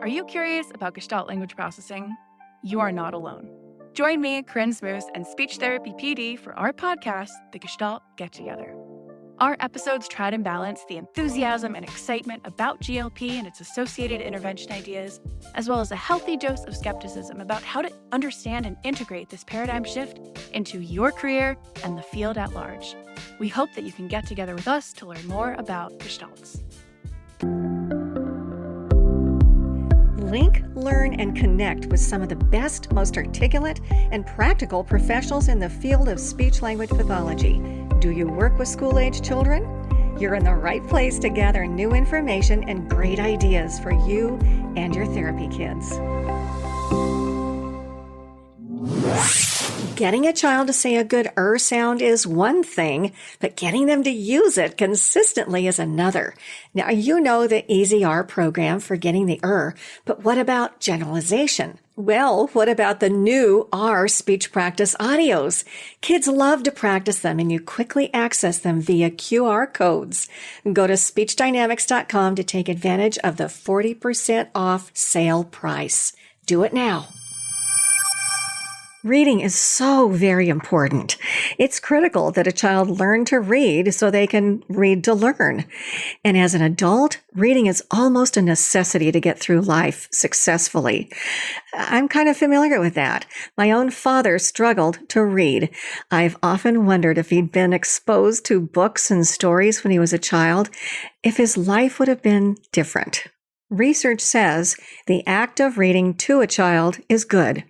Are you curious about Gestalt language processing? You are not alone. Join me, Corinne Smoose, and speech therapy PD for our podcast, The Gestalt Get Together. Our episodes try to balance the enthusiasm and excitement about GLP and its associated intervention ideas, as well as a healthy dose of skepticism about how to understand and integrate this paradigm shift into your career and the field at large. We hope that you can get together with us to learn more about Gestalts. Link, learn, and connect with some of the best, most articulate, and practical professionals in the field of speech-language pathology. Do you work with school-age children? You're in the right place to gather new information and great ideas for you and your therapy kids. Getting a child to say a good sound is one thing, but getting them to use it consistently is another. Now, you know the EasyR program for getting the but what about generalization? Well, what about the new R speech practice audios? Kids love to practice them, and you quickly access them via QR codes. Go to speechdynamics.com to take advantage of the 40% off sale price. Do it now. Reading is so very important. It's critical that a child learn to read so they can read to learn. And as an adult, reading is almost a necessity to get through life successfully. I'm kind of familiar with that. My own father struggled to read. I've often wondered if he'd been exposed to books and stories when he was a child, if his life would have been different. Research says the act of reading to a child is good,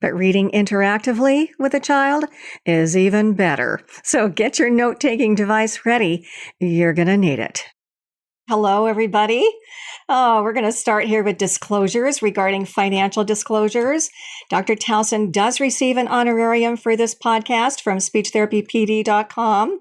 but reading interactively with a child is even better. So get your note-taking device ready. You're going to need it. Hello, everybody. We're going to start here with disclosures regarding financial disclosures. Dr. Towson does receive an honorarium for this podcast from speechtherapypd.com,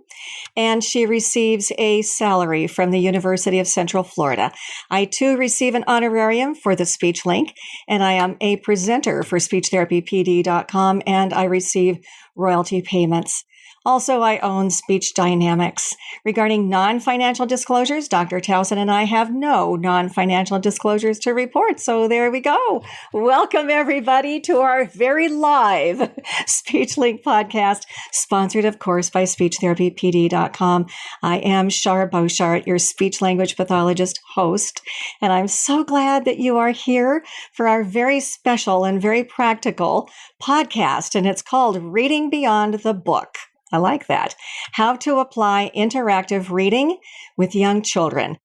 and she receives a salary from the University of Central Florida. I, too, receive an honorarium for the Speech Link, and I am a presenter for speechtherapypd.com, and I receive royalty payments. Also, I own Speech Dynamics. Regarding non-financial disclosures, Dr. Towson and I have no non-financial disclosures to report. So there we go. Welcome, everybody, to our very live Speech Link podcast, sponsored, of course, by SpeechTherapyPD.com. I am Shar Beauchart, your speech-language pathologist host, and I'm so glad that you are here for our very special and very practical podcast, and it's called Reading Beyond the Book. I like that. How to apply interactive reading with young children.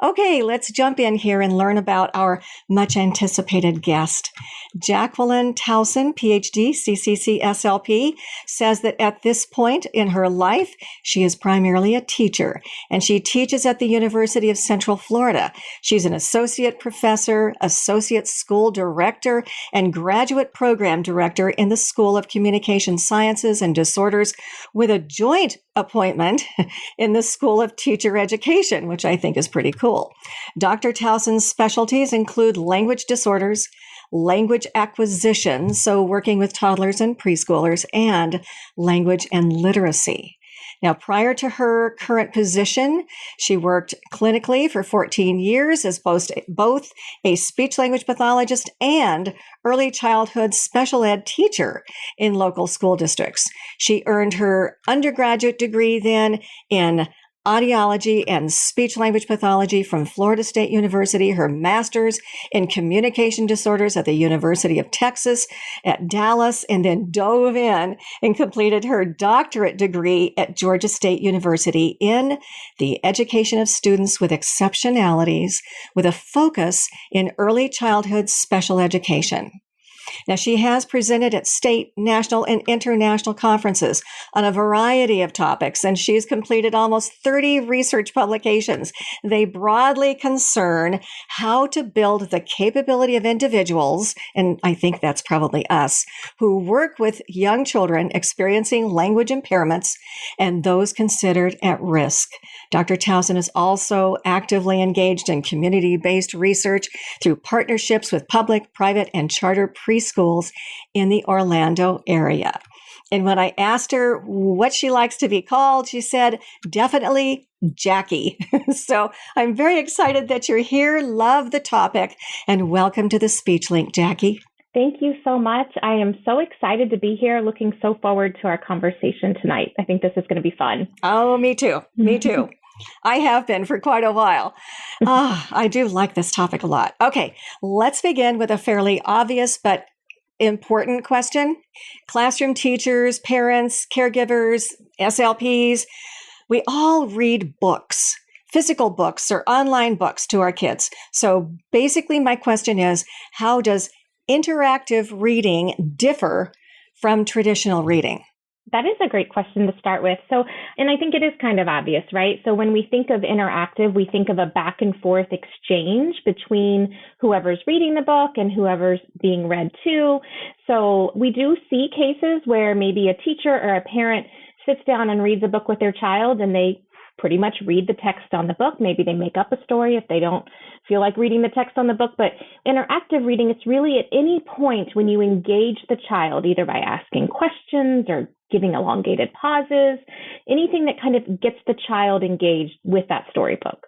Okay, let's jump in here and learn about our much anticipated guest. Jacqueline Towson, PhD, CCC-SLP, says that at this point in her life, she is primarily a teacher, and she teaches at the University of Central Florida. She's an associate professor, associate school director, and graduate program director in the School of Communication Sciences and Disorders, with a joint appointment in the School of Teacher Education, which I think is pretty cool. Dr. Towson's specialties include language disorders, language acquisition, so working with toddlers and preschoolers, and language and literacy. Now, prior to her current position, she worked clinically for 14 years as both a speech-language pathologist and early childhood special ed teacher in local school districts. She earned her undergraduate degree then in audiology and speech-language pathology from Florida State University, her master's in communication disorders at the University of Texas at Dallas, and then dove in and completed her doctorate degree at Georgia State University in the education of students with exceptionalities, with a focus in early childhood special education. Now, she has presented at state, national, and international conferences on a variety of topics, and she's completed almost 30 research publications. They broadly concern how to build the capability of individuals, and I think that's probably us, who work with young children experiencing language impairments and those considered at risk. Dr. Towson is also actively engaged in community-based research through partnerships with public, private, and charter preschools in the Orlando area. And when I asked her what she likes to be called, she said, definitely Jackie. So I'm very excited that you're here. Love the topic. And welcome to the Speech Link, Jackie. Thank you so much. I am so excited to be here. Looking so forward to our conversation tonight. I think this is going to be fun. Oh, me too. Me too. I have been for quite a while. I do like this topic a lot. Okay, let's begin with a fairly obvious but important question. Classroom teachers, parents, caregivers, SLPs, we all read books, physical books or online books to our kids. So basically my question is, how does interactive reading differ from traditional reading? That is a great question to start with. And I think it is kind of obvious, right? So when we think of interactive, we think of a back and forth exchange between whoever's reading the book and whoever's being read to. So we do see cases where maybe a teacher or a parent sits down and reads a book with their child and they pretty much read the text on the book. Maybe they make up a story if they don't feel like reading the text on the book. But interactive reading, it's really at any point when you engage the child, either by asking questions or giving elongated pauses, anything that kind of gets the child engaged with that storybook.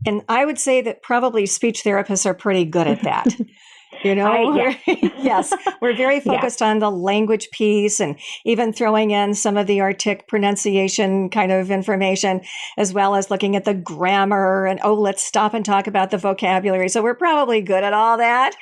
And I would say that probably speech therapists are pretty good at that. Yes, we're very focused on the language piece and even throwing in some of the artic pronunciation kind of information, as well as looking at the grammar and, let's stop and talk about the vocabulary. So we're probably good at all that,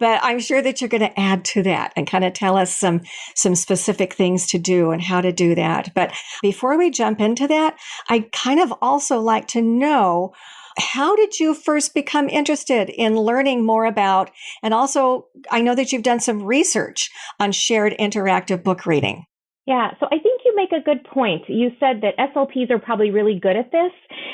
but I'm sure that you're going to add to that and kind of tell us some specific things to do and how to do that. But before we jump into that, I kind of also like to know, how did you first become interested in learning more about, and also I know that you've done some research on shared interactive book reading. Yeah, so I think you make a good point. You said that SLPs are probably really good at this.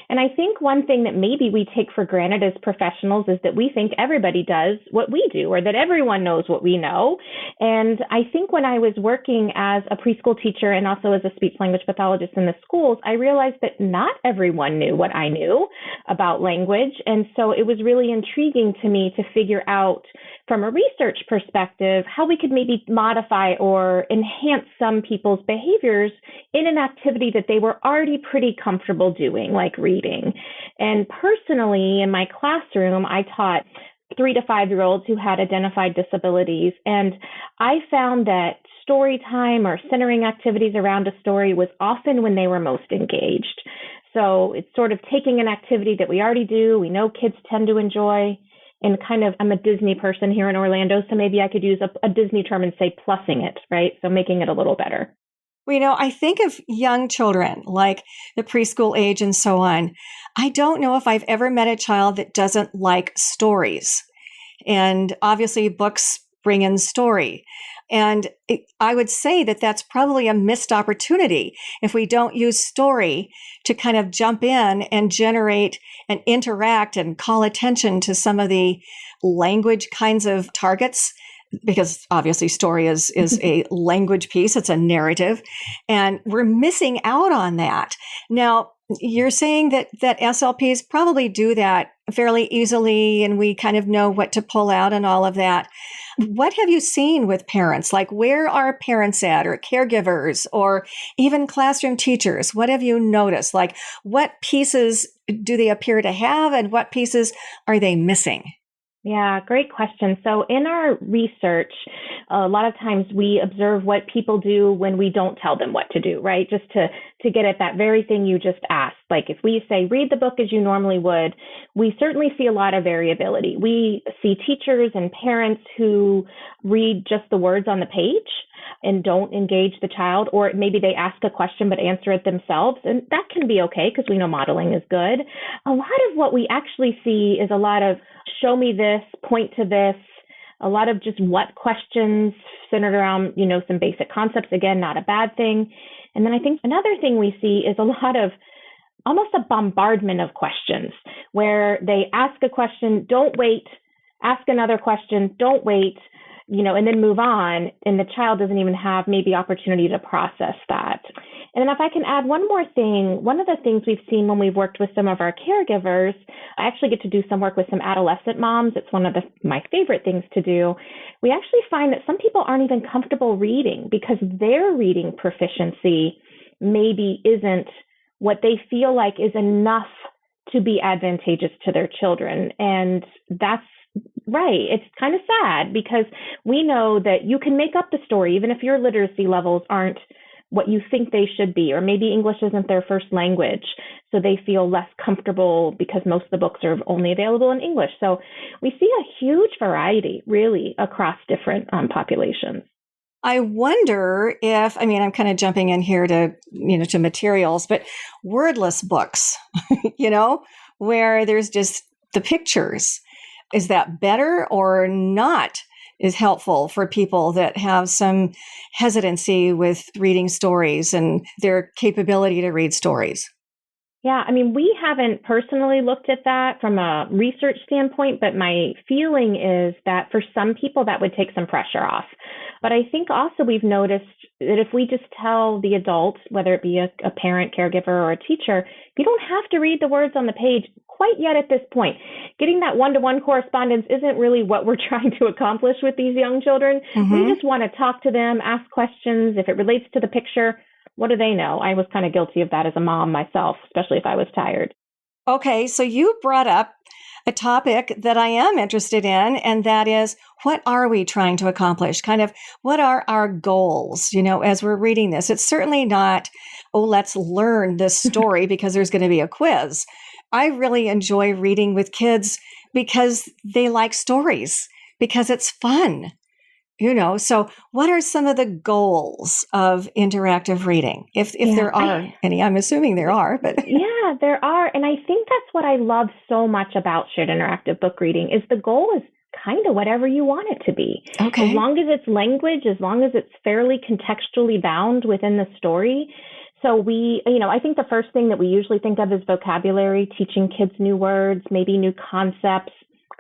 And I think one thing that maybe we take for granted as professionals is that we think everybody does what we do, or that everyone knows what we know. And I think when I was working as a preschool teacher and also as a speech language pathologist in the schools, I realized that not everyone knew what I knew about language. And so it was really intriguing to me to figure out from a research perspective how we could maybe modify or enhance some people's behaviors in an activity that they were already pretty comfortable doing, like reading. And personally, in my classroom, I taught 3 to 5-year-olds who had identified disabilities. And I found that story time or centering activities around a story was often when they were most engaged. So it's sort of taking an activity that we already do, we know kids tend to enjoy, and kind of, I'm a Disney person here in Orlando, so maybe I could use a Disney term and say plussing it, right? So making it a little better. Well, I think of young children, like the preschool age and so on. I don't know if I've ever met a child that doesn't like stories. And obviously books bring in story. And I would say that that's probably a missed opportunity if we don't use story to kind of jump in and generate and interact and call attention to some of the language kinds of targets, because obviously story is a language piece. It's a narrative, and we're missing out on that. Now, you're saying that SLPs probably do that fairly easily, and we kind of know what to pull out and all of that. What have you seen with parents? Like, where are parents at, or caregivers, or even classroom teachers? What have you noticed? Like, what pieces do they appear to have, and what pieces are they missing? Yeah, great question. So in our research, a lot of times we observe what people do when we don't tell them what to do, right? Just to get at that very thing you just asked. Like if we say, read the book as you normally would, we certainly see a lot of variability. We see teachers and parents who read just the words on the page and don't engage the child, or maybe they ask a question but answer it themselves. And that can be okay because we know modeling is good. A lot of what we actually see is a lot of show me this, point to this, a lot of just what questions centered around, some basic concepts. Again, not a bad thing. And then I think another thing we see is a lot of almost a bombardment of questions where they ask a question, don't wait, ask another question, don't wait, and then move on. And the child doesn't even have maybe opportunity to process that. And then if I can add one more thing, one of the things we've seen when we've worked with some of our caregivers, I actually get to do some work with some adolescent moms. It's one of my favorite things to do. We actually find that some people aren't even comfortable reading because their reading proficiency maybe isn't what they feel like is enough to be advantageous to their children. And that's right. It's kind of sad because we know that you can make up the story, even if your literacy levels aren't what you think they should be, or maybe English isn't their first language, so they feel less comfortable because most of the books are only available in English. So we see a huge variety, really, across different populations. I wonder if, I mean, I'm kind of jumping in here to materials, but wordless books, where there's just the pictures. Is that better or not is helpful for people that have some hesitancy with reading stories and their capability to read stories? Yeah, I mean, we haven't personally looked at that from a research standpoint, but my feeling is that for some people that would take some pressure off. But I think also we've noticed that if we just tell the adult, whether it be a parent, caregiver, or a teacher, you don't have to read the words on the page quite yet at this point. Getting that one-to-one correspondence isn't really what we're trying to accomplish with these young children. Mm-hmm. We just want to talk to them, ask questions. If it relates to the picture, what do they know? I was kind of guilty of that as a mom myself, especially if I was tired. Okay, so you brought up a topic that I am interested in, and that is, what are we trying to accomplish? Kind of, what are our goals, as we're reading this? It's certainly not, let's learn this story because there's going to be a quiz. I really enjoy reading with kids because they like stories, because it's fun. So what are some of the goals of interactive reading? If there are any, I'm assuming there are, but. Yeah, there are. And I think that's what I love so much about shared interactive book reading is the goal is kind of whatever you want it to be. Okay. As long as it's language, as long as it's fairly contextually bound within the story. So I think the first thing that we usually think of is vocabulary, teaching kids new words, maybe new concepts,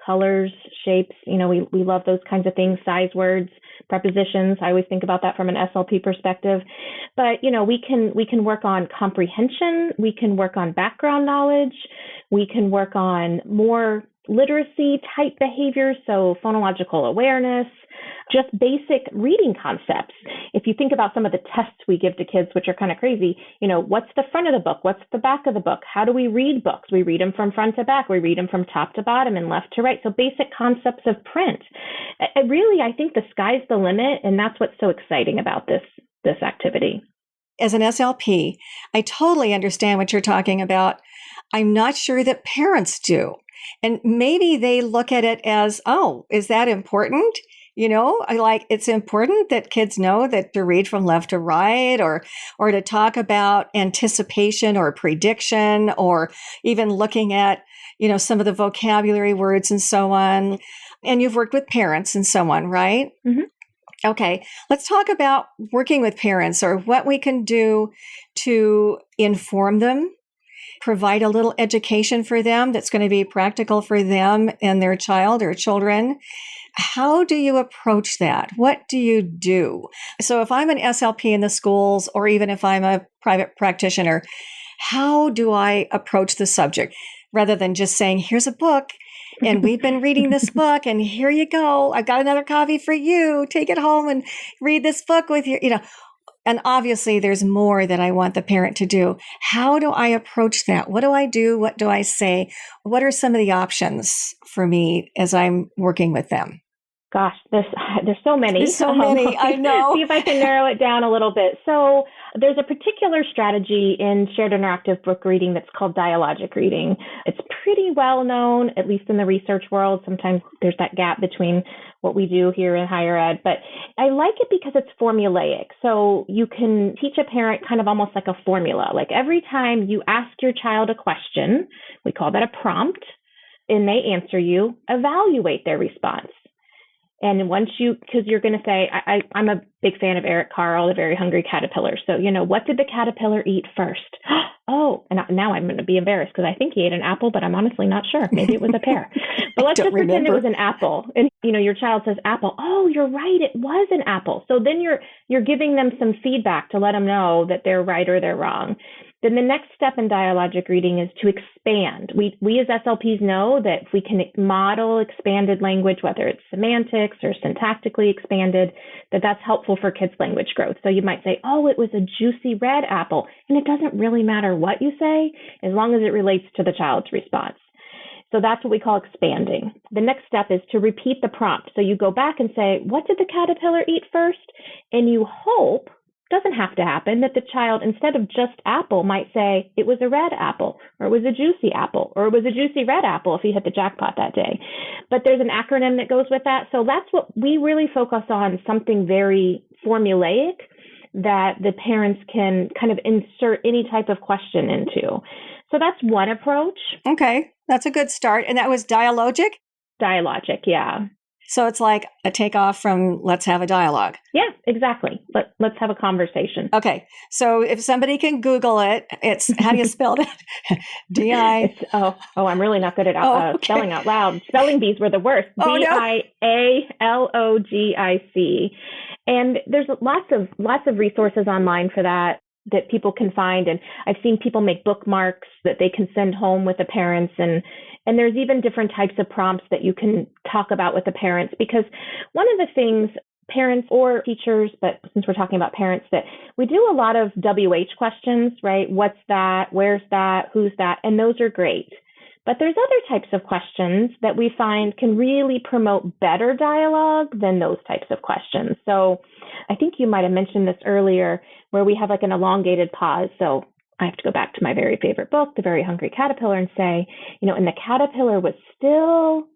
colors, shapes. We love those kinds of things, size words, prepositions. I always think about that from an SLP perspective. But, we can work on comprehension. We can work on background knowledge. We can work on more literacy type behaviors. So phonological awareness, just basic reading concepts. If you think about some of the tests we give to kids, which are kind of crazy, what's the front of the book? What's the back of the book? How do we read books? We read them from front to back. We read them from top to bottom and left to right. So basic concepts of print. I think the sky's the limit. And that's what's so exciting about this activity. As an SLP, I totally understand what you're talking about. I'm not sure that parents do. And maybe they look at it as, is that important? It's important that kids know that to read from left to right or to talk about anticipation or prediction or even looking at, some of the vocabulary words and so on. And you've worked with parents and so on, right? Mm-hmm. Okay, let's talk about working with parents or what we can do to inform them, provide a little education for them that's going to be practical for them and their child or children. How do you approach that? What do you do? So if I'm an SLP in the schools, or even if I'm a private practitioner, how do I approach the subject? Rather than just saying, here's a book, and we've been reading this book, and here you go. I've got another copy for you. Take it home and read this book with you. And obviously there's more that I want the parent to do. How do I approach that? What do I do? What do I say? What are some of the options for me as I'm working with them? Gosh, there's so many. There's so many, I know. See if I can narrow it down a little bit. So there's a particular strategy in shared interactive book reading that's called dialogic reading. It's pretty well known, at least in the research world. Sometimes there's that gap between what we do here in higher ed, but I like it because it's formulaic. So you can teach a parent kind of almost like a formula. Like every time you ask your child a question, we call that a prompt, and they answer you, evaluate their response. And once because you're going to say, I'm a big fan of Eric Carle, The Very Hungry Caterpillar. So, what did the caterpillar eat first? Oh, and now I'm going to be embarrassed because I think he ate an apple, but I'm honestly not sure. Maybe it was a pear. But let's just pretend it was an apple. And, your child says apple. Oh, you're right. It was an apple. So then you're giving them some feedback to let them know that they're right or they're wrong. Then the next step in dialogic reading is to expand. We as SLPs know that if we can model expanded language, whether it's semantics or syntactically expanded, that's helpful for kids' language growth. So you might say, oh, it was a juicy red apple. And it doesn't really matter what you say, as long as it relates to the child's response. So that's what we call expanding. The next step is to repeat the prompt. So you go back and say, what did the caterpillar eat first? And you hope, doesn't have to happen, that the child, instead of just apple, might say it was a red apple, or it was a juicy apple, or it was a juicy red apple if he hit the jackpot that day. But there's an acronym that goes with that. So that's what we really focus on, something very formulaic that the parents can kind of insert any type of question into. So that's one approach. Okay, that's a good start. And that was dialogic? Dialogic, yeah. So it's like a takeoff from let's have a dialogue. Yeah, exactly. Let's have a conversation. Okay. So if somebody can Google it, it's, how do you spell that? D-I. I'm really not good at spelling out loud. Spelling bees were the worst. Oh, D-I-A-L-O-G-I-C. And there's lots of resources online for that people can find. And I've seen people make bookmarks that they can send home with the parents. And there's even different types of prompts that you can talk about with the parents, because one of the things parents or teachers, but since we're talking about parents, that we do a lot of WH questions, right? What's that? Where's that? Who's that? And those are great. But there's other types of questions that we find can really promote better dialogue than those types of questions. So I think you might have mentioned this earlier, where we have like an elongated pause. So I have to go back to my very favorite book, The Very Hungry Caterpillar, and say, and the caterpillar was still,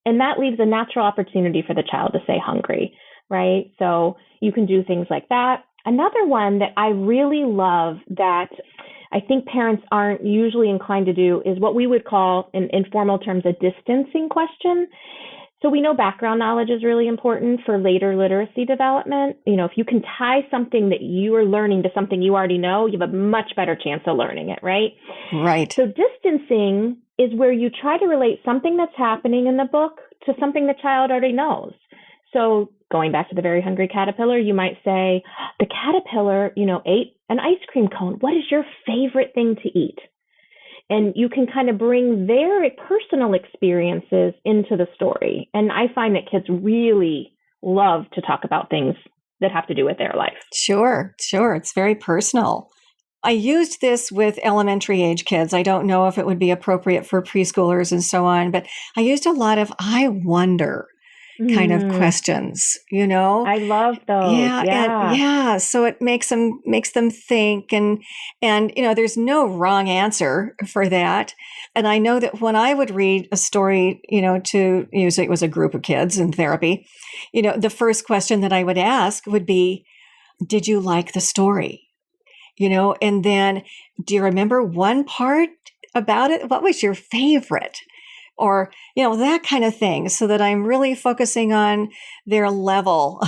and that leaves a natural opportunity for the child to say hungry, right? So you can do things like that. Another one that I really love that I think parents aren't usually inclined to do is what we would call, in informal terms, a distancing question. So we know background knowledge is really important for later literacy development. If you can tie something that you are learning to something you already know, you have a much better chance of learning it, right? Right. So distancing is where you try to relate something that's happening in the book to something the child already knows. So going back to The Very Hungry Caterpillar, you might say, the caterpillar, ate an ice cream cone. What is your favorite thing to eat? And you can kind of bring their personal experiences into the story. And I find that kids really love to talk about things that have to do with their life. Sure. It's very personal. I used this with elementary age kids. I don't know if it would be appropriate for preschoolers and so on, but I used a lot of I wonder kind of questions, I love those. Yeah. So it makes them think, and there's no wrong answer for that. And I know that when I would read a story, to usually it was a group of kids in therapy, the first question that I would ask would be, did you like the story? And then, do you remember one part about it? What was your favorite? Or, that kind of thing, so that I'm really focusing on their level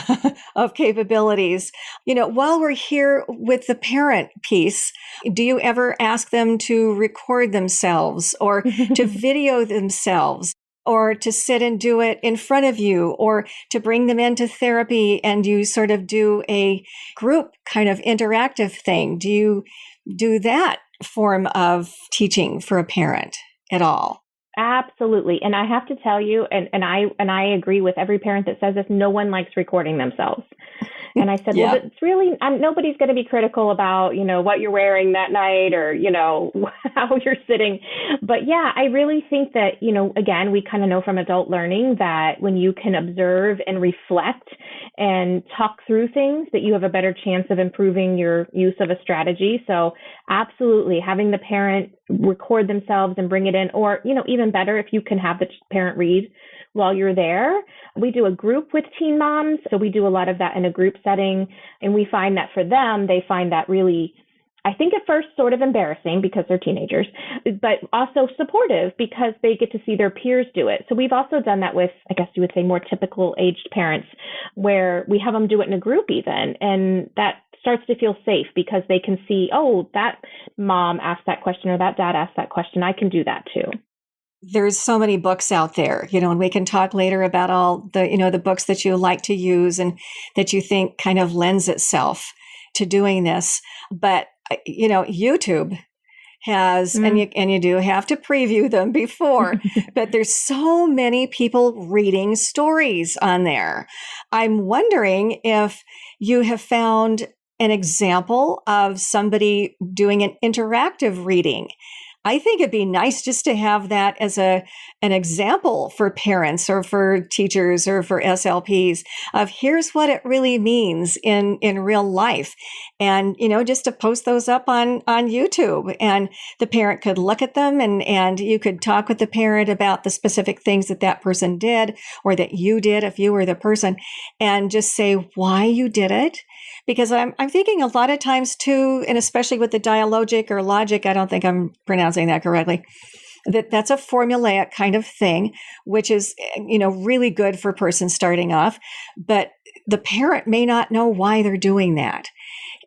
of capabilities. While we're here with the parent piece, do you ever ask them to record themselves or to video themselves, or to sit and do it in front of you, or to bring them into therapy and you sort of do a group kind of interactive thing? Do you do that form of teaching for a parent at all? Absolutely. And I have to tell you, and I agree with every parent that says this, no one likes recording themselves. And I said, well, it's really, nobody's going to be critical about, what you're wearing that night or, how you're sitting. But yeah, I really think that, again, we kind of know from adult learning that when you can observe and reflect and talk through things, that you have a better chance of improving your use of a strategy. So absolutely, having the parent record themselves and bring it in, or, even better, if you can have the parent read while you're there. We do a group with teen moms. So we do a lot of that in a group setting. And we find that for them, they find that really I think at first sort of embarrassing because they're teenagers, but also supportive because they get to see their peers do it. So we've also done that with, I guess you would say, more typical aged parents, where we have them do it in a group even. And that starts to feel safe because they can see, oh, that mom asked that question or that dad asked that question. I can do that too. There's so many books out there, and we can talk later about all the, the books that you like to use and that you think kind of lends itself to doing this. But YouTube has, and you do have to preview them before, but there's so many people reading stories on there. I'm wondering if you have found an example of somebody doing an interactive reading. I think it'd be nice just to have that as an example for parents or for teachers or for SLPs of here's what it really means in real life. And, just to post those up on YouTube, and the parent could look at them and you could talk with the parent about the specific things that person did or that you did if you were the person, and just say why you did it. Because I'm thinking a lot of times too, and especially with the dialogic or logic, I don't think I'm pronouncing that correctly, that's a formulaic kind of thing, which is, really good for a person starting off, but the parent may not know why they're doing that.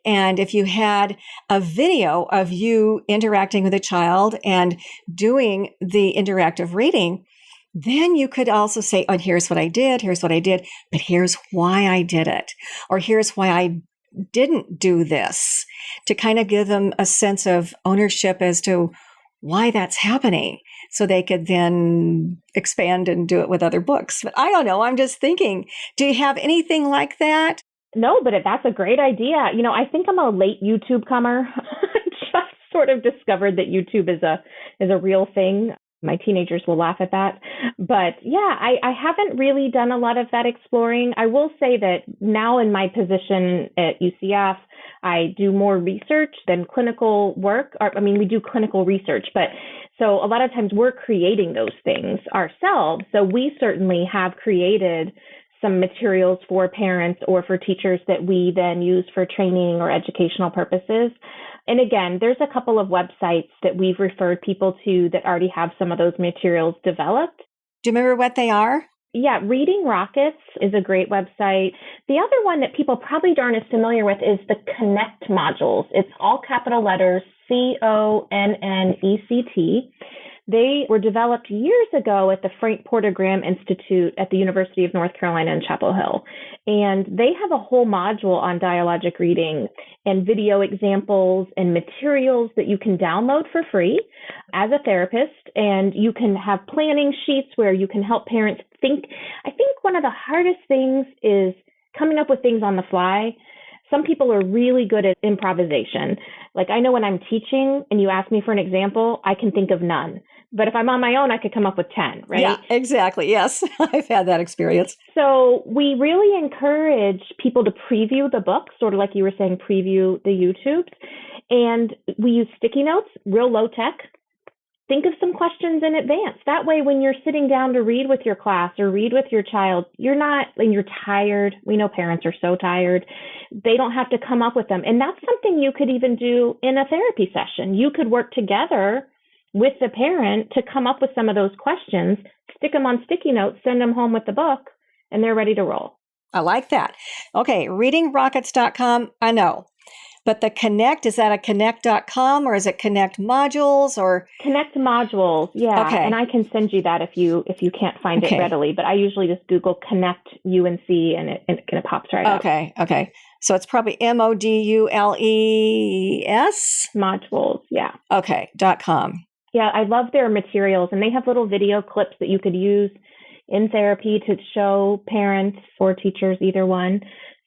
And if you had a video of you interacting with a child and doing the interactive reading, then you could also say, oh, here's what I did, but here's why I did it, or here's why I didn't do this, to kind of give them a sense of ownership as to why that's happening, so they could then expand and do it with other books. But I don't know, I'm just thinking, do you have anything like that? No, but that's a great idea. I think I'm a late YouTube comer. I just sort of discovered that YouTube is a real thing. My teenagers will laugh at that. But yeah, I haven't really done a lot of that exploring. I will say that now in my position at UCF, I do more research than clinical work. We do clinical research, but so a lot of times we're creating those things ourselves. So we certainly have created some materials for parents or for teachers that we then use for training or educational purposes. And again, there's a couple of websites that we've referred people to that already have some of those materials developed. Do you remember what they are? Yeah, Reading Rockets is a great website. The other one that people probably aren't as familiar with is the Connect modules. It's all capital letters, CONNECT. They were developed years ago at the Frank Porter Graham Institute at the University of North Carolina in Chapel Hill. And they have a whole module on dialogic reading and video examples and materials that you can download for free as a therapist. And you can have planning sheets where you can help parents think. I think one of the hardest things is coming up with things on the fly. Some people are really good at improvisation. Like I know when I'm teaching and you ask me for an example, I can think of none. But if I'm on my own, I could come up with 10, right? Yeah, exactly. Yes, I've had that experience. So we really encourage people to preview the book, sort of like you were saying, preview the YouTubes. And we use sticky notes, real low tech. Think of some questions in advance. That way, when you're sitting down to read with your class or read with your child, you're tired. We know parents are so tired. They don't have to come up with them. And that's something you could even do in a therapy session. You could work together with the parent to come up with some of those questions, stick them on sticky notes, send them home with the book, and they're ready to roll. I like that. Okay, readingrockets.com, I know. But the Connect, is that a connect.com or is it Connect modules or? Connect modules, yeah. Okay. And I can send you that if you can't find it readily. But I usually just Google Connect UNC and it pops right up. Okay. So it's probably MODULES? Modules, yeah. Okay, .com. Yeah, I love their materials. And they have little video clips that you could use in therapy to show parents or teachers, either one,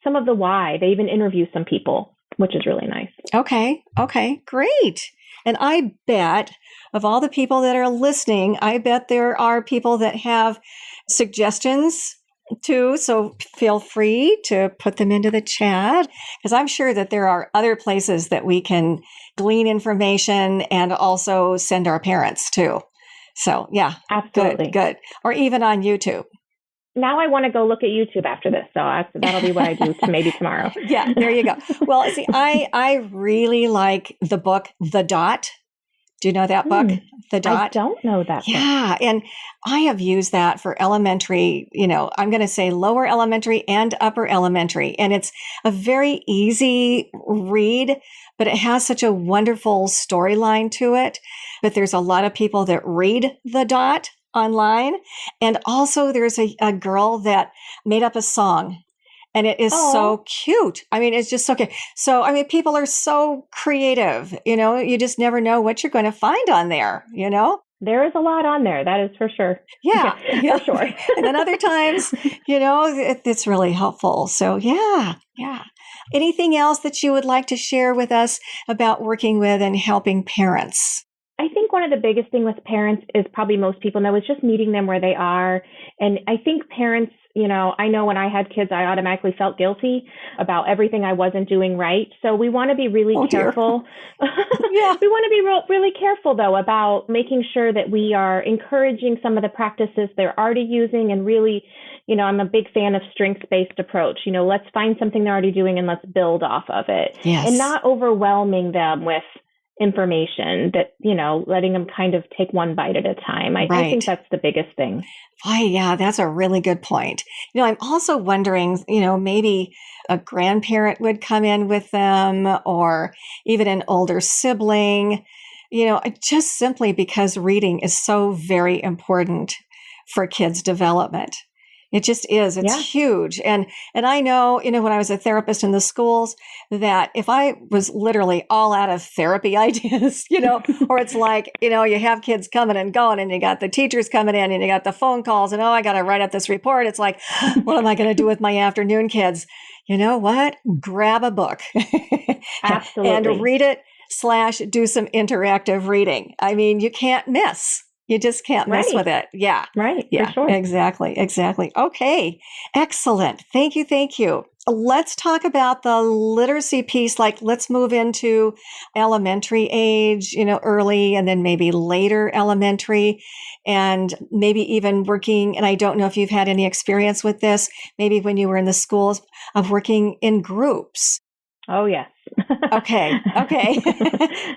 some of the why. They even interview some people, which is really nice. Okay, great. And I bet of all the people that are listening, I bet there are people that have suggestions too. So feel free to put them into the chat, because I'm sure that there are other places that we can glean information and also send our parents too. So yeah, absolutely. Good. Or even on YouTube. now I want to go look at YouTube after this. So that'll be what I do maybe tomorrow. Yeah, there you go. Well, see, I really like the book, The Dot. Do you know that book, The Dot? I don't know that book. Yeah, and I have used that for elementary, I'm going to say lower elementary and upper elementary. And it's a very easy read, but it has such a wonderful storyline to it. But there's a lot of people that read The Dot online. And also there's a girl that made up a song. And it is so cute. I mean, it's just so cute. So, I mean, people are so creative, you just never know what you're going to find on there, There is a lot on there. That is for sure. Yeah. For sure. And then other times, it's really helpful. So, yeah. Anything else that you would like to share with us about working with and helping parents? I think one of the biggest thing with parents is probably most people know is just meeting them where they are. And I think parents, I know when I had kids, I automatically felt guilty about everything I wasn't doing right. So we want to be really careful. Yeah. We want to be really careful, though, about making sure that we are encouraging some of the practices they're already using. And really, I'm a big fan of strengths-based approach. Let's find something they're already doing and let's build off of it. Yes. And not overwhelming them with information that, letting them kind of take one bite at a time. I think that's the biggest thing. Oh, yeah, that's a really good point. I'm also wondering, maybe a grandparent would come in with them or even an older sibling, just simply because reading is so very important for kids' development. It just is. It's huge. And I know, when I was a therapist in the schools, that if I was literally all out of therapy ideas, or it's like, you have kids coming and going and you got the teachers coming in and you got the phone calls and, I got to write up this report. It's like, what am I going to do with my afternoon kids? You know what? Grab a book. Absolutely. And read it / do some interactive reading. I mean, you can't miss. You just can't mess with it. Yeah. Right. Yeah, for sure. Exactly. Okay. Excellent. Thank you. Let's talk about the literacy piece. Let's move into elementary age, early and then maybe later elementary and maybe even working. And I don't know if you've had any experience with this, maybe when you were in the schools of working in groups. Oh, yes. Okay.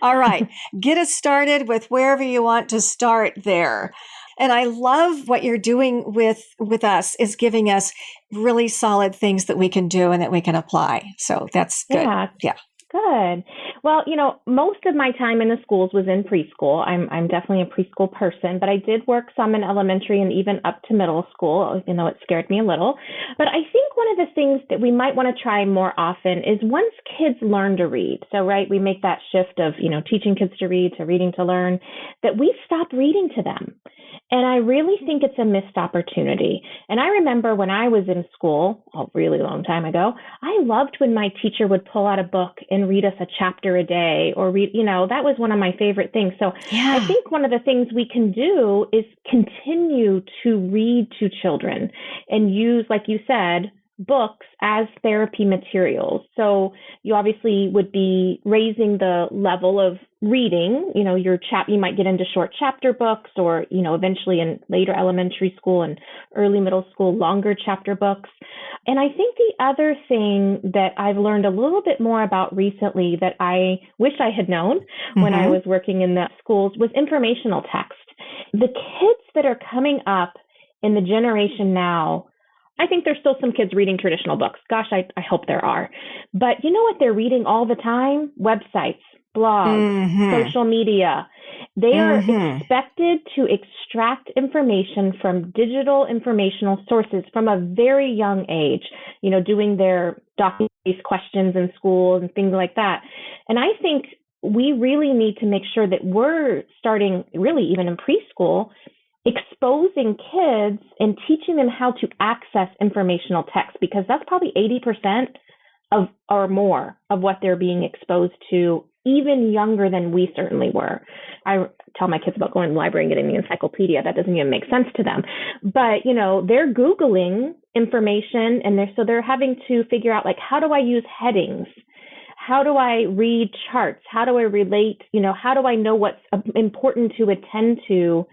All right. Get us started with wherever you want to start there. And I love what you're doing with us is giving us really solid things that we can do and that we can apply. So that's good. Yeah. Good. Well, most of my time in the schools was in preschool. I'm definitely a preschool person, but I did work some in elementary and even up to middle school, it scared me a little. But I think one of the things that we might want to try more often is once kids learn to read. So, we make that shift of, teaching kids to read to reading to learn, that we stop reading to them. And I really think it's a missed opportunity. And I remember when I was in school, a really long time ago, I loved when my teacher would pull out a book and read us a chapter a day or read, that was one of my favorite things. So I think one of the things we can do is continue to read to children and use, like you said, books as therapy materials. So you obviously would be raising the level of reading, you might get into short chapter books or, eventually in later elementary school and early middle school, longer chapter books. And I think the other thing that I've learned a little bit more about recently that I wish I had known when I was working in the schools was informational text. The kids that are coming up in the generation now, I think there's still some kids reading traditional books. Gosh, I hope there are. But you know what they're reading all the time? Websites, blogs, social media. They are expected to extract information from digital informational sources from a very young age, doing their document-based questions in school and things like that. And I think we really need to make sure that we're starting, really even in preschool, exposing kids and teaching them how to access informational text, because that's probably 80% of or more of what they're being exposed to, even younger than we certainly were. I tell my kids about going to the library and getting the encyclopedia. That doesn't even make sense to them. But, they're Googling information and they're having to figure out, how do I use headings? How do I read charts? How do I relate? How do I know what's important to attend to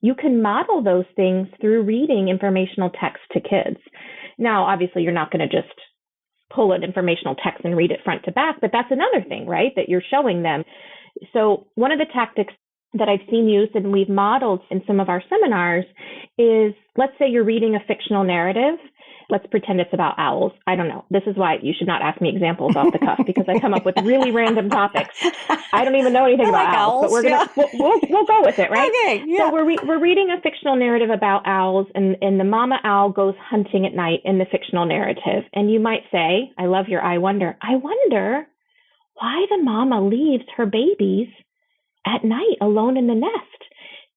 you can model those things through reading informational text to kids. Now, obviously, you're not going to just pull an informational text and read it front to back, but that's another thing, right, that you're showing them. So one of the tactics that I've seen used and we've modeled in some of our seminars is, let's say you're reading a fictional narrative. Let's pretend it's about owls. I don't know. This is why you should not ask me examples off the cuff, because I come up with really random topics. I don't even know anything about owls, but we'll go with it, right? Okay, yeah. So we're reading a fictional narrative about owls, and the mama owl goes hunting at night in the fictional narrative. And you might say, I love your I wonder why the mama leaves her babies at night alone in the nest.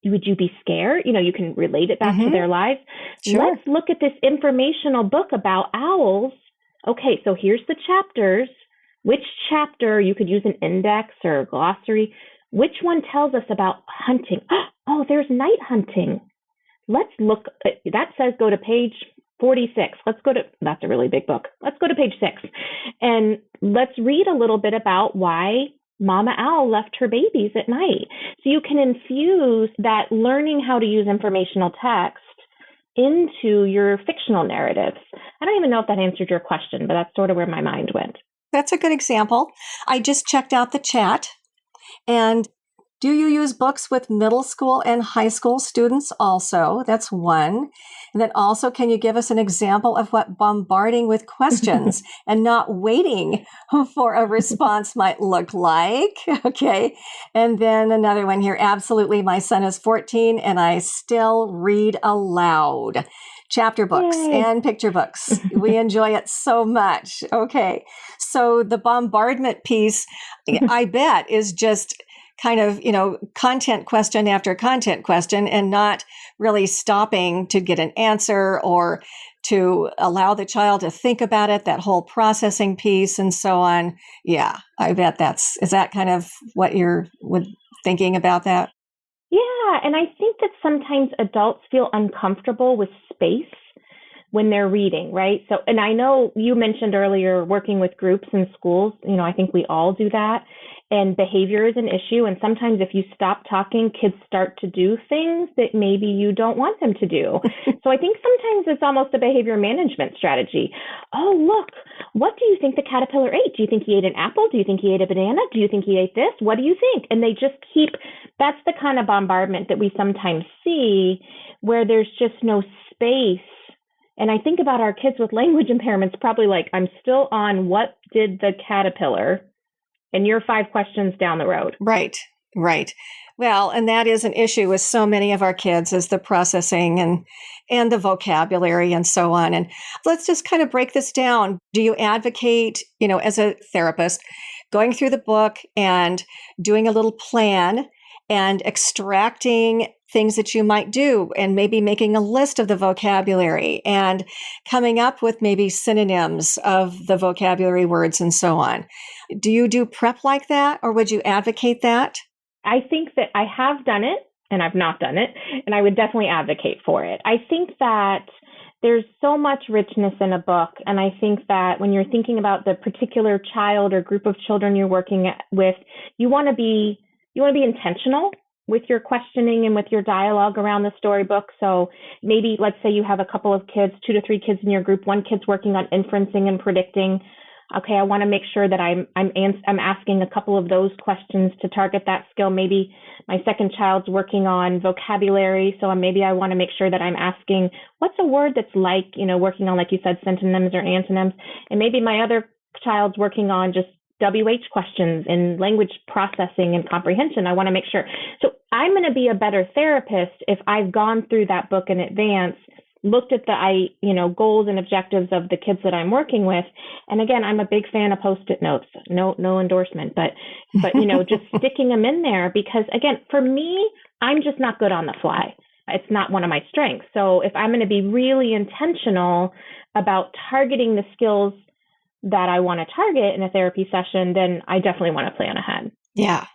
Would you be scared? You can relate it back to their lives. Sure. Let's look at this informational book about owls. Okay, so here's the chapters. Which chapter, you could use an index or a glossary, which one tells us about hunting? Oh, there's night hunting. Let's look, that says go to page 46. That's a really big book. Let's go to page 6. And let's read a little bit about why Mama Owl left her babies at night. So you can infuse that learning how to use informational text into your fictional narratives. I don't even know if that answered your question, but that's sort of where my mind went. That's a good example. I just checked out the chat. And do you use books with middle school and high school students also? That's one. And then also, can you give us an example of what bombarding with questions and not waiting for a response might look like? Okay. And then another one here. Absolutely. My son is 14 and I still read aloud. Chapter books and picture books. We enjoy it so much. Okay. So the bombardment piece, I bet, is just kind of, content question after content question and not really stopping to get an answer or to allow the child to think about it, that whole processing piece and so on. Yeah, I bet is that kind of what you're thinking about that? Yeah, and I think that sometimes adults feel uncomfortable with space when they're reading, right? So, and I know you mentioned earlier working with groups in schools, I think we all do that. And behavior is an issue. And sometimes if you stop talking, kids start to do things that maybe you don't want them to do. So I think sometimes it's almost a behavior management strategy. Oh, look, what do you think the caterpillar ate? Do you think he ate an apple? Do you think he ate a banana? Do you think he ate this? What do you think? And they just that's the kind of bombardment that we sometimes see where there's just no space. And I think about our kids with language impairments, probably like, I'm still on what did the caterpillar, and you're 5 questions down the road. Right. Well, and that is an issue with so many of our kids, is the processing and the vocabulary and so on. And let's just kind of break this down. Do you advocate, as a therapist, going through the book and doing a little plan and extracting things that you might do and maybe making a list of the vocabulary and coming up with maybe synonyms of the vocabulary words and so on? Do you do prep like that, or would you advocate that? I think that I have done it and I've not done it, and I would definitely advocate for it. I think that there's so much richness in a book, and I think that when you're thinking about the particular child or group of children you're working with, you want to be intentional with your questioning and with your dialogue around the storybook. So maybe let's say you have a couple of kids, 2 to 3 kids in your group. One kid's working on inferencing and predicting. Okay, I want to make sure that I'm asking a couple of those questions to target that skill. Maybe my second child's working on vocabulary, so maybe I want to make sure that I'm asking, what's a word that's like, working on, like you said, synonyms or antonyms. And maybe my other child's working on just WH questions in language processing and comprehension. I want to make sure. So I'm going to be a better therapist if I've gone through that book in advance, looked at the goals and objectives of the kids that I'm working with. And again, I'm a big fan of Post-it notes. No endorsement, but just sticking them in there, because again, for me, I'm just not good on the fly. It's not one of my strengths. So if I'm going to be really intentional about targeting the skills that I want to target in a therapy session, then I definitely want to plan ahead. Yeah.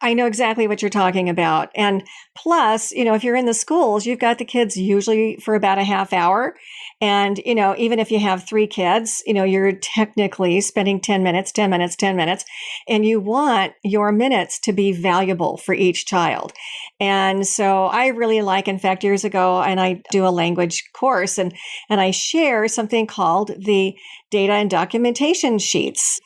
I know exactly what you're talking about. And plus, if you're in the schools, you've got the kids usually for about a half hour. And, even if you have 3 kids, you're technically spending 10 minutes, 10 minutes, 10 minutes, and you want your minutes to be valuable for each child. And so I really like, in fact, years ago, and I do a language course and I share something called the data and documentation sheets.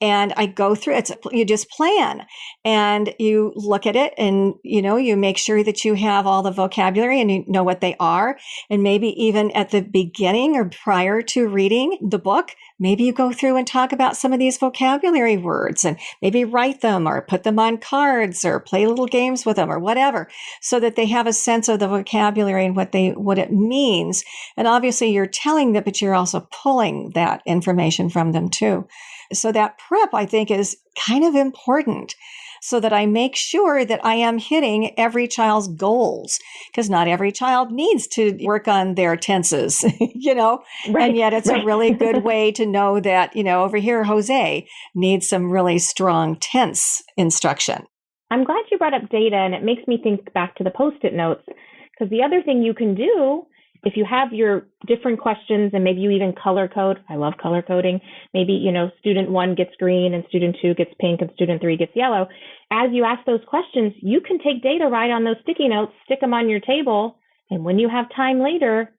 And I go through it. You just plan and you look at it and, you make sure that you have all the vocabulary and you know what they are. And maybe even at the beginning or prior to reading the book, maybe you go through and talk about some of these vocabulary words and maybe write them or put them on cards or play little games with them or whatever, so that they have a sense of the vocabulary and what it means. And obviously you're telling them, but you're also pulling that information from them too. So that prep, I think, is kind of important so that I make sure that I am hitting every child's goals, because not every child needs to work on their tenses, Right, and yet it's a really good way to know that, over here, Jose needs some really strong tense instruction. I'm glad you brought up data, and it makes me think back to the Post-it notes, because the other thing you can do, if you have your different questions and maybe you even color code, I love color coding, maybe, student 1 gets green and student 2 gets pink and student 3 gets yellow. As you ask those questions, you can take data right on those sticky notes, stick them on your table, and when you have time later,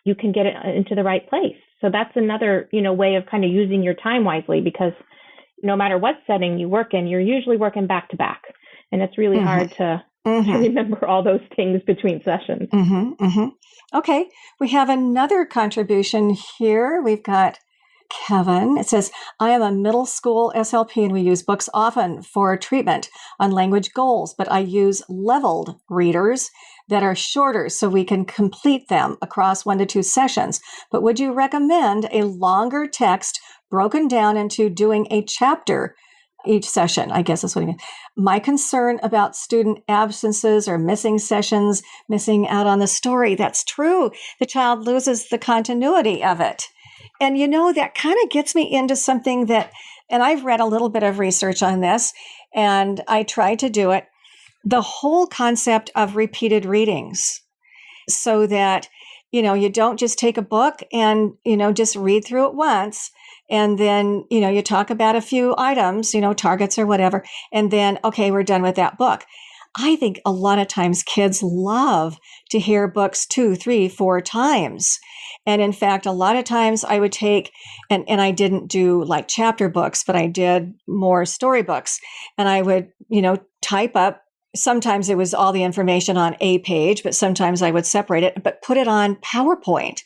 you can get it into the right place. So that's another, way of kind of using your time wisely, because no matter what setting you work in, you're usually working back to back. And it's really hard to remember all those things between sessions. Okay, we have another contribution here. We've got Kevin. It says, I am a middle school SLP and we use books often for treatment on language goals, but I use leveled readers that are shorter so we can complete them across 1 to 2 sessions. But would you recommend a longer text broken down into doing a chapter each session? I guess that's what I mean. My concern about student absences or missing sessions, missing out on the story. That's true. The child loses the continuity of it. And that kind of gets me into something that, and I've read a little bit of research on this, and I tried to do it, the whole concept of repeated readings, so that, you don't just take a book and, just read through it once. And then, you talk about a few items, targets or whatever, and then, okay, we're done with that book. I think a lot of times kids love to hear books 2, 3, 4 times. And in fact, a lot of times I would take, and I didn't do like chapter books, but I did more storybooks. And I would, type up, sometimes it was all the information on a page, but sometimes I would separate it, but put it on PowerPoint.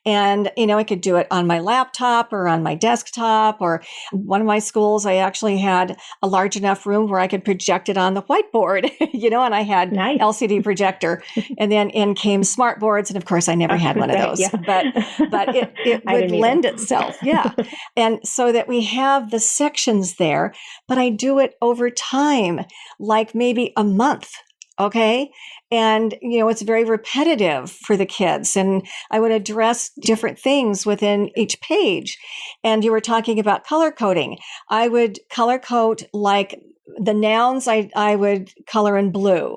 And, I could do it on my laptop or on my desktop, or one of my schools, I actually had a large enough room where I could project it on the whiteboard, and I had Nice. LCD projector, and then in came smart boards. And of course, I never had one of those, Yeah. but it would lend itself. Yeah. And so that we have the sections there, but I do it over time, like maybe a month. Okay. And, it's very repetitive for the kids. And I would address different things within each page. And you were talking about color coding. I would color code, like the nouns, I would color in blue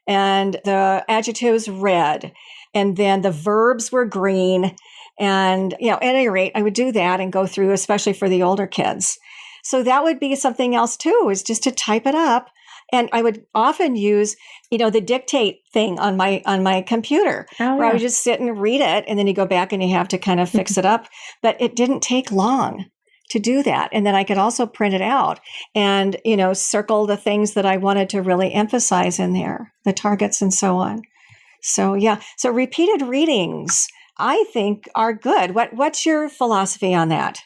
and the adjectives red. And then the verbs were green. And, at any rate, I would do that and go through, especially for the older kids. So that would be something else too, is just to type it up. And I would often use, the dictate thing on my computer, where I would just sit and read it, and then you go back and you have to kind of fix it up. But it didn't take long to do that. And then I could also print it out and, circle the things that I wanted to really emphasize in there, the targets and so on. So, yeah. So repeated readings, I think, are good. What's your philosophy on that?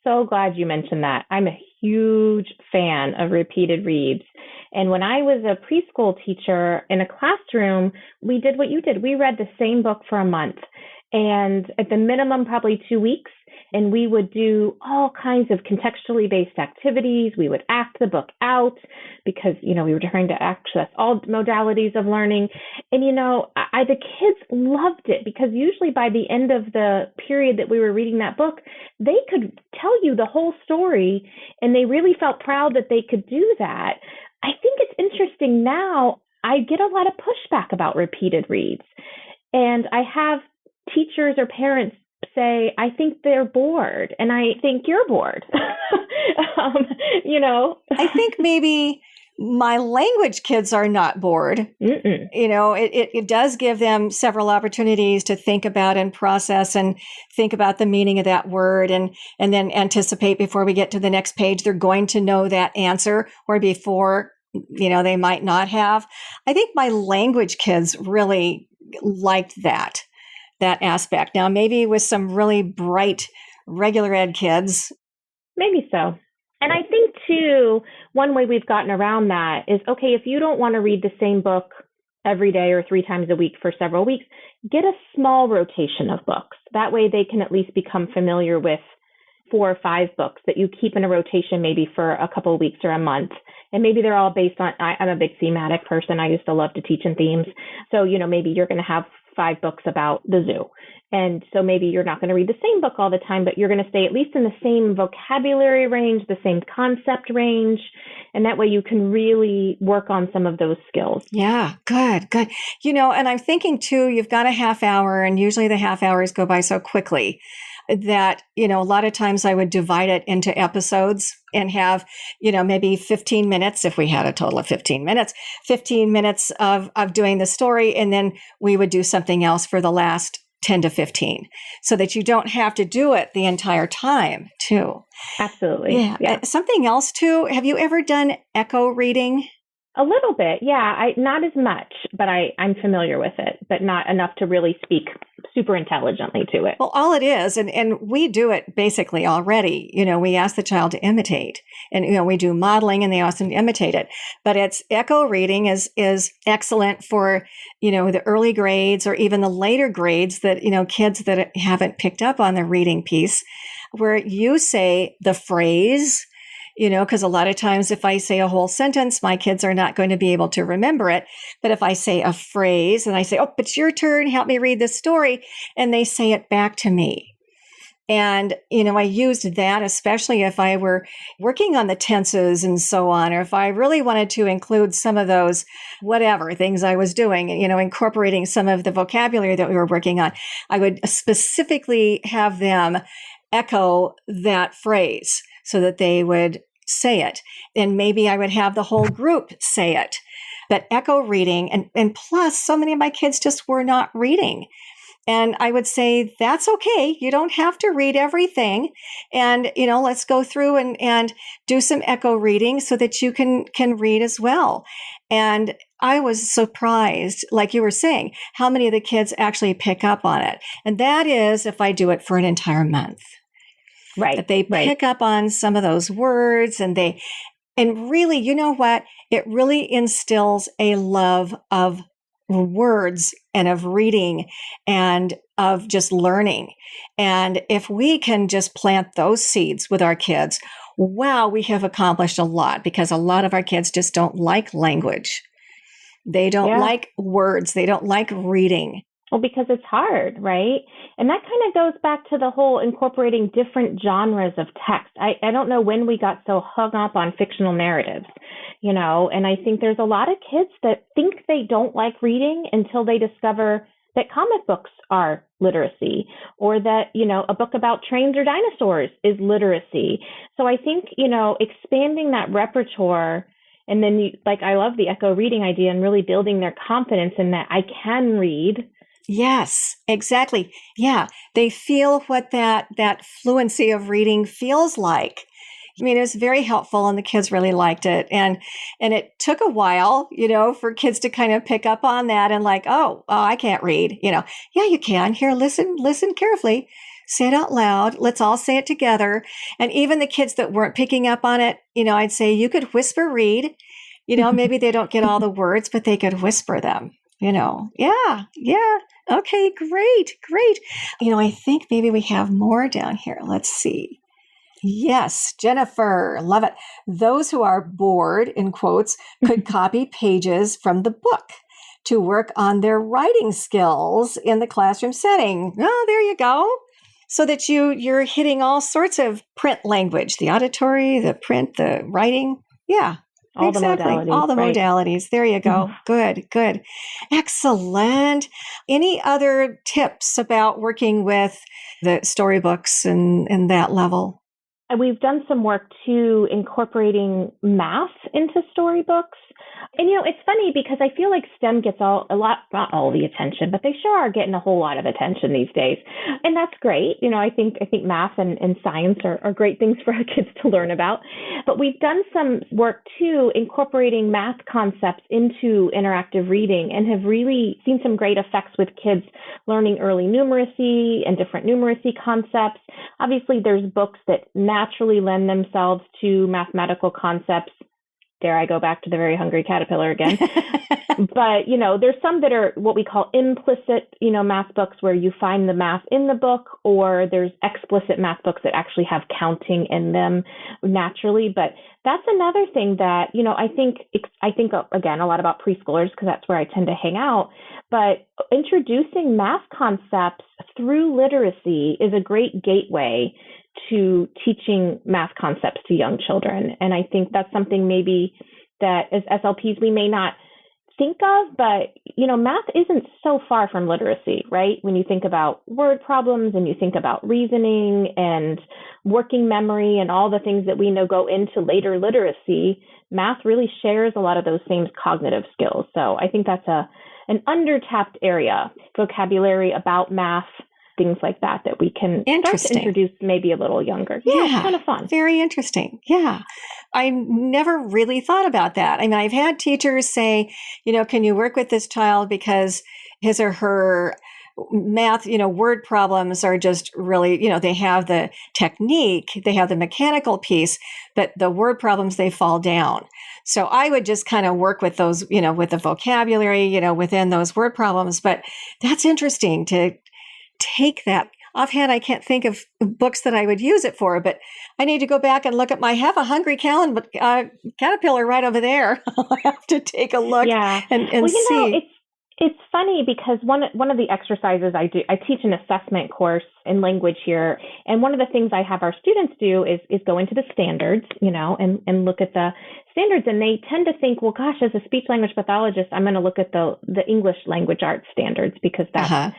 So glad you mentioned that. I'm a huge fan of repeated reads. And when I was a preschool teacher in a classroom, we did what you did. We read the same book for a month, and at the minimum, probably 2 weeks. And we would do all kinds of contextually based activities. We would act the book out because, we were trying to access all modalities of learning. And, the kids loved it, because usually by the end of the period that we were reading that book, they could tell you the whole story, and they really felt proud that they could do that. I think it's interesting now. I get a lot of pushback about repeated reads. And I have teachers or parents say, I think they're bored, and I think you're bored. You know? I think maybe my language kids are not bored. Mm-mm. You know, it does give them several opportunities to think about and process and think about the meaning of that word and then anticipate before we get to the next page. They're going to know that answer, where before, you know, they might not have. I think my language kids really liked that aspect. Now, maybe with some really bright regular ed kids. Maybe so. And I think, too, one way we've gotten around that is, okay, if you don't want to read the same book every day or 3 times a week for several weeks, get a small rotation of books. That way they can at least become familiar with 4 or 5 books that you keep in a rotation maybe for a couple of weeks or a month. And maybe they're all based on, I'm a big thematic person. I used to love to teach in themes. So, you know, maybe you're going to have 5 books about the zoo. And so maybe you're not going to read the same book all the time, but you're going to stay at least in the same vocabulary range, the same concept range. And that way you can really work on some of those skills. Yeah, good. You know, and I'm thinking too, you've got a half hour, and usually the half hours go by so quickly that, you know, a lot of times I would divide it into episodes and have, you know, maybe 15 minutes, if we had a total of 15 minutes of doing the story. And then we would do something else for the last 10 to 15, so that you don't have to do it the entire time too. Absolutely. Yeah. Something else too. Have you ever done echo reading? A little bit. Yeah. Not as much, but I'm familiar with it, but not enough to really speak super intelligently to it. Well, all it is, and we do it basically already, you know, we ask the child to imitate, and, you know, we do modeling and they ask them to imitate it, but it's echo reading is excellent for, you know, the early grades or even the later grades that, you know, kids that haven't picked up on the reading piece, where you say the phrase, you know, because a lot of times if I say a whole sentence, my kids are not going to be able to remember it. But if I say a phrase and I say, oh, it's your turn, help me read this story, and they say it back to me. And, you know, I used that, especially if I were working on the tenses and so on, or if I really wanted to include some of those, whatever things I was doing, you know, incorporating some of the vocabulary that we were working on, I would specifically have them echo that phrase so that they would say it. And maybe I would have the whole group say it. But echo reading, and plus, so many of my kids just were not reading. And I would say, that's okay. You don't have to read everything. And, you know, let's go through and do some echo reading so that you can read as well. And I was surprised, like you were saying, how many of the kids actually pick up on it. And that is if I do it for an entire month. Right. That they pick up on some of those words, and really, you know what? It really instills a love of words and of reading and of just learning. And if we can just plant those seeds with our kids, wow, we have accomplished a lot, because a lot of our kids just don't like language. They don't like words. They don't like reading. Well, because it's hard, right? And that kind of goes back to the whole incorporating different genres of text. I don't know when we got so hung up on fictional narratives, you know, and I think there's a lot of kids that think they don't like reading until they discover that comic books are literacy, or that, you know, a book about trains or dinosaurs is literacy. So I think, you know, expanding that repertoire. And then, I love the echo reading idea, and really building their confidence in that I can read. Yes, exactly. Yeah. They feel what that fluency of reading feels like. I mean, it was very helpful, and the kids really liked it. And it took a while, you know, for kids to kind of pick up on that and like, oh, I can't read, you know. Yeah, you can. Here, listen carefully. Say it out loud. Let's all say it together. And even the kids that weren't picking up on it, you know, I'd say you could whisper read. You know, maybe they don't get all the words, but they could whisper them, you know. Yeah. Okay, great. You know, I think maybe we have more down here. Let's see. Yes, Jennifer, love it. Those who are bored, in quotes, could copy pages from the book to work on their writing skills in the classroom setting. Oh, there you go. So that you're hitting all sorts of print language, the auditory, the print, the writing. Yeah. All Exactly. the modalities. All the right. modalities. There you go. Good, good. Excellent. Any other tips about working with the storybooks and that level? And we've done some work too, incorporating math into storybooks. And it's funny because I feel like STEM gets not all the attention, but they sure are getting a whole lot of attention these days. And that's great. I think math and science are great things for our kids to learn about. But we've done some work too, incorporating math concepts into interactive reading, and have really seen some great effects with kids learning early numeracy and different numeracy concepts. Obviously, there's books that naturally lend themselves to mathematical concepts. Dare I go back to the very hungry caterpillar again? But, there's some that are what we call implicit, math books where you find the math in the book, or there's explicit math books that actually have counting in them naturally. But that's another thing that, I think again, a lot about preschoolers because that's where I tend to hang out. But introducing math concepts through literacy is a great gateway to teaching math concepts to young children. And I think that's something maybe that as SLPs we may not think of, but math isn't so far from literacy, right? When you think about word problems and you think about reasoning and working memory and all the things that we know go into later literacy, math really shares a lot of those same cognitive skills. So I think that's an under-tapped area, vocabulary about math, things like that we can start to introduce maybe a little younger. Yeah, it's kind of fun. Very interesting. Yeah. I never really thought about that. I mean, I've had teachers say, can you work with this child because his or her math, word problems are just really, they have the technique, they have the mechanical piece, but the word problems, they fall down. So I would just kind of work with those, with the vocabulary, within those word problems. But that's interesting to take that. Offhand, I can't think of books that I would use it for, but I need to go back and look at have a hungry caterpillar right over there. I have to take a look and see. It's funny because one of the exercises I do, I teach an assessment course in language here. And one of the things I have our students do is go into the standards, and look at the standards. And they tend to think, well, gosh, as a speech language pathologist, I'm going to look at the English language arts standards because that's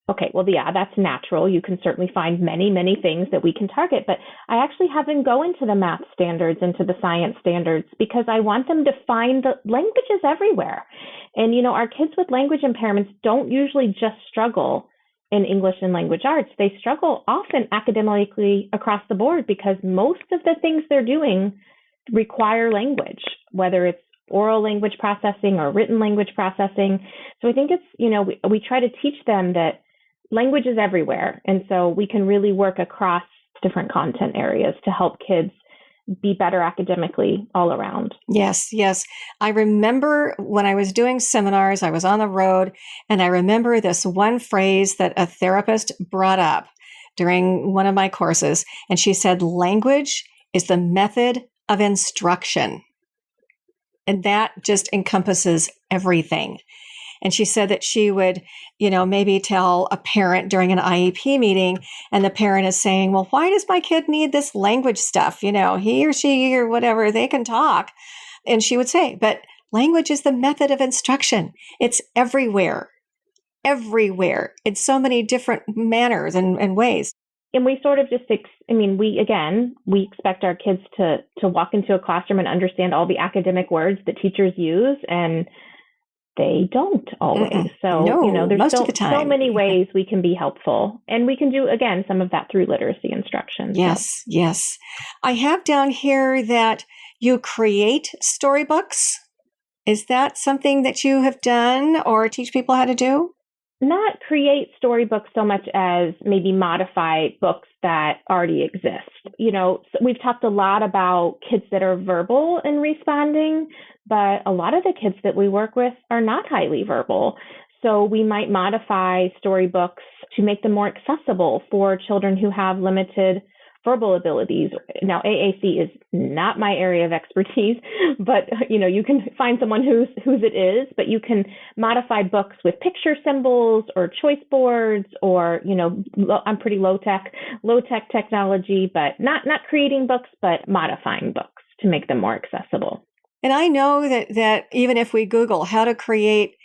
okay, well, yeah, that's natural. You can certainly find many, many things that we can target, but I actually have them go into the math standards, into the science standards, because I want them to find the languages everywhere. And, our kids with language impairments don't usually just struggle in English and language arts. They struggle often academically across the board because most of the things they're doing require language, whether it's oral language processing or written language processing. So I think it's, we try to teach them that language is everywhere. And so we can really work across different content areas to help kids be better academically all around. Yes, yes. I remember when I was doing seminars, I was on the road, and I remember this one phrase that a therapist brought up during one of my courses. And she said, language is the method of instruction. And that just encompasses everything. And she said that she would, maybe tell a parent during an IEP meeting, and the parent is saying, well, why does my kid need this language stuff? He or she or whatever, they can talk. And she would say, but language is the method of instruction. It's everywhere, in so many different manners and ways. And we sort of just, we expect our kids to walk into a classroom and understand all the academic words that teachers use, and they don't always. So, there's most of the time. So many ways we can be helpful. And we can do, again, some of that through literacy instruction. Yes, yes. I have down here that you create storybooks. Is that something that you have done or teach people how to do? Not create storybooks so much as maybe modify books that already exist. So we've talked a lot about kids that are verbal in responding, but a lot of the kids that we work with are not highly verbal. So we might modify storybooks to make them more accessible for children who have limited verbal abilities. Now, AAC is not my area of expertise, but you can find someone whose it is, but you can modify books with picture symbols or choice boards, or I'm pretty low tech technology, but not creating books, but modifying books to make them more accessible. And I know that even if we Google how to create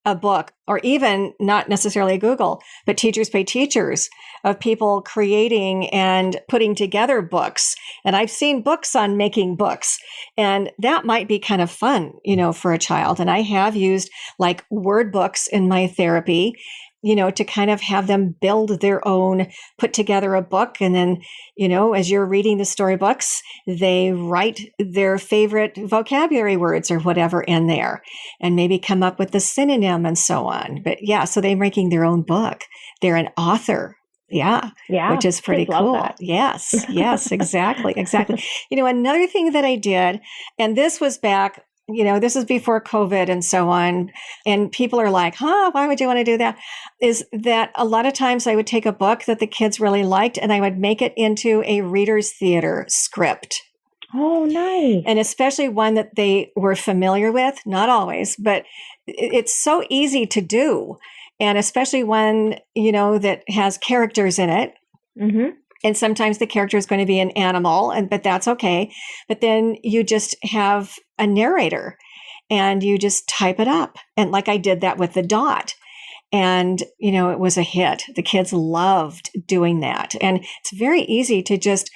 a book, or even not necessarily Google, but Teachers Pay Teachers, of people creating and putting together books. And I've seen books on making books, and that might be kind of fun, for a child. And I have used like word books in my therapy, to kind of have them build their own, put together a book. And then, as you're reading the storybooks, they write their favorite vocabulary words or whatever in there, and maybe come up with the synonym and so on. But yeah, so they're making their own book. They're an author. Yeah. Which is pretty cool. That. Yes, exactly. Another thing that I did, and this was back, this is before COVID and so on. And people are like, why would you want to do that? Is that a lot of times I would take a book that the kids really liked and I would make it into a reader's theater script. Oh, nice. And especially one that they were familiar with, not always, but it's so easy to do. And especially one, that has characters in it. Mm-hmm. And sometimes the character is going to be an animal, but that's okay. But then you just have a narrator and you just type it up. And like I did that with the Dot. And, it was a hit. The kids loved doing that. And it's very easy to just,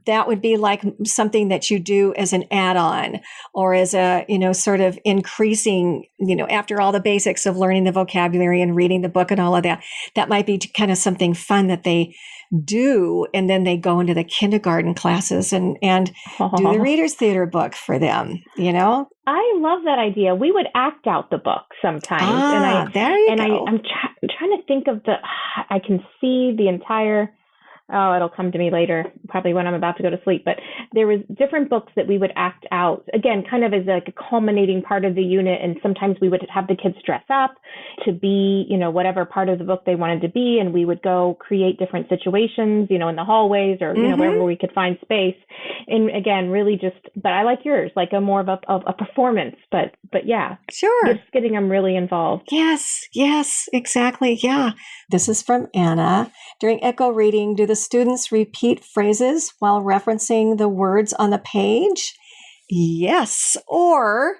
that would be like something that you do as an add-on, or as a, sort of increasing, after all the basics of learning the vocabulary and reading the book and all of that, that might be kind of something fun that they do. And then they go into the kindergarten classes and do the reader's theater book for them, I love that idea. We would act out the book sometimes. I'm trying to think of I can see the entire, it'll come to me later, probably when I'm about to go to sleep. But there was different books that we would act out, again, kind of as like a culminating part of the unit. And sometimes we would have the kids dress up to be, whatever part of the book they wanted to be. And we would go create different situations, in the hallways or, wherever we could find space. And again, really but I like yours, like a more of a performance, but yeah. Sure. Just getting them really involved. Yes, exactly. Yeah. This is from Anna. During echo reading, do the students repeat phrases while referencing the words on the page? Yes. Or,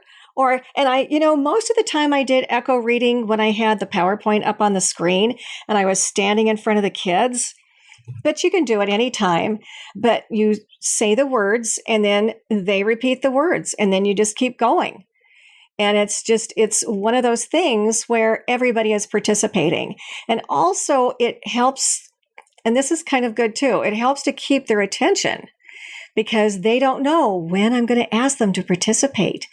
and I, most of the time I did echo reading when I had the PowerPoint up on the screen and I was standing in front of the kids. But you can do it anytime. But you say the words and then they repeat the words and then you just keep going. And it's one of those things where everybody is participating. And also it helps, and this is kind of good too, it helps to keep their attention because they don't know when I'm going to ask them to participate.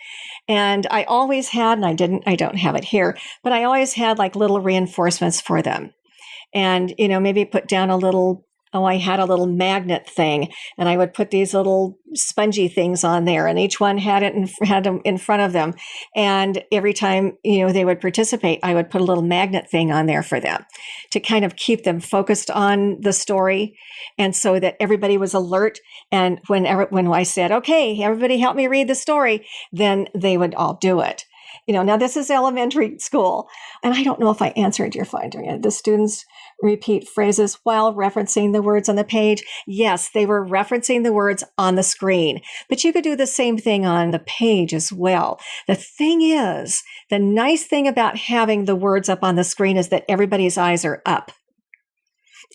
And I always had, and I don't have it here, but I always had like little reinforcements for them. And, maybe put down I had a little magnet thing and I would put these little spongy things on there and each one had them in front of them. And every time, they would participate, I would put a little magnet thing on there for them to kind of keep them focused on the story. And so that everybody was alert. And when I said, okay, everybody help me read the story, then they would all do it. Now this is elementary school. And I don't know if I answered your question. The students repeat phrases while referencing the words on the page. Yes, they were referencing the words on the screen, but you could do the same thing on the page as well. The thing is, the nice thing about having the words up on the screen is that everybody's eyes are up.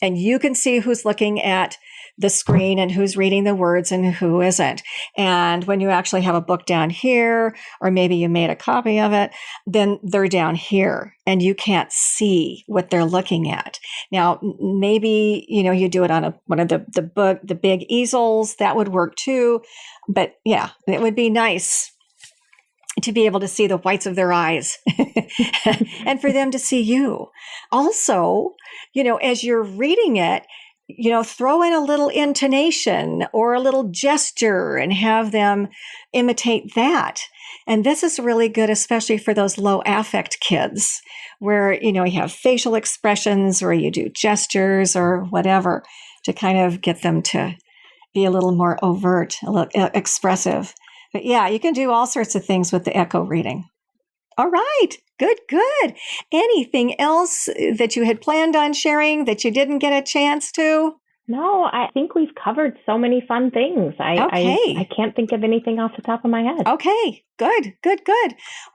And you can see who's looking at the screen and who's reading the words and who isn't. And when you actually have a book down here, or maybe you made a copy of it, then they're down here and you can't see what they're looking at. Now, maybe, you do it on one of the big easels. That would work too. But yeah, it would be nice to be able to see the whites of their eyes and for them to see you. Also, as you're reading it, throw in a little intonation or a little gesture and have them imitate that. And this is really good, especially for those low affect kids where, you have facial expressions or you do gestures or whatever to kind of get them to be a little more overt, a little expressive. But yeah, you can do all sorts of things with the echo reading. All right. Good. Anything else that you had planned on sharing that you didn't get a chance to? No, I think we've covered so many fun things. I can't think of anything off the top of my head. Okay, good.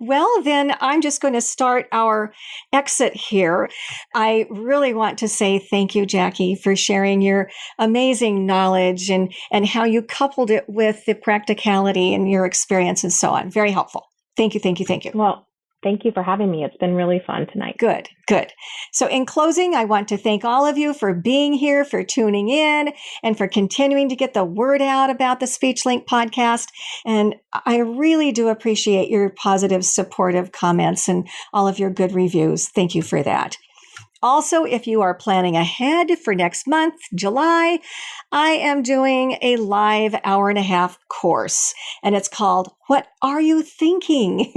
Well, then I'm just going to start our exit here. I really want to say thank you, Jackie, for sharing your amazing knowledge and how you coupled it with the practicality and your experience and so on. Very helpful. Thank you. Well, thank you for having me. It's been really fun tonight. Good. So in closing, I want to thank all of you for being here, for tuning in, and for continuing to get the word out about the SpeechLink podcast. And I really do appreciate your positive, supportive comments and all of your good reviews. Thank you for that. Also, if you are planning ahead for next month, July, I am doing a live 1.5-hour course, and it's called What Are You Thinking?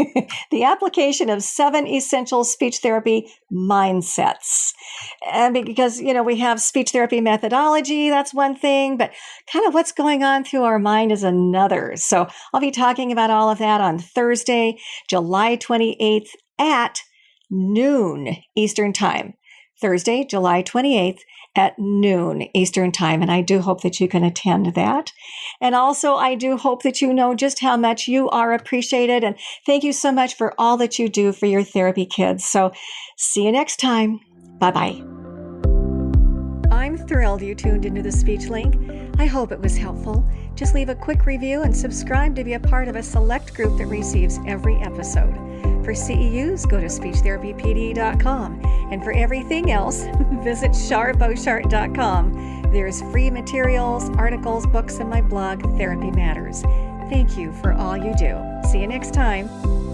The application of 7 essential speech therapy mindsets. And because, we have speech therapy methodology, that's one thing, but kind of what's going on through our mind is another. So I'll be talking about all of that on Thursday, July 28th at noon Eastern Time. Thursday, July 28th at noon Eastern Time. And I do hope that you can attend that. And also, I do hope that you know just how much you are appreciated. And thank you so much for all that you do for your therapy kids. So see you next time. Bye-bye. I'm thrilled you tuned into the SpeechLink. I hope it was helpful. Just leave a quick review and subscribe to be a part of a select group that receives every episode. For CEUs, go to speechtherapypd.com. And for everything else, visit charboshart.com. There's free materials, articles, books, and my blog, Therapy Matters. Thank you for all you do. See you next time.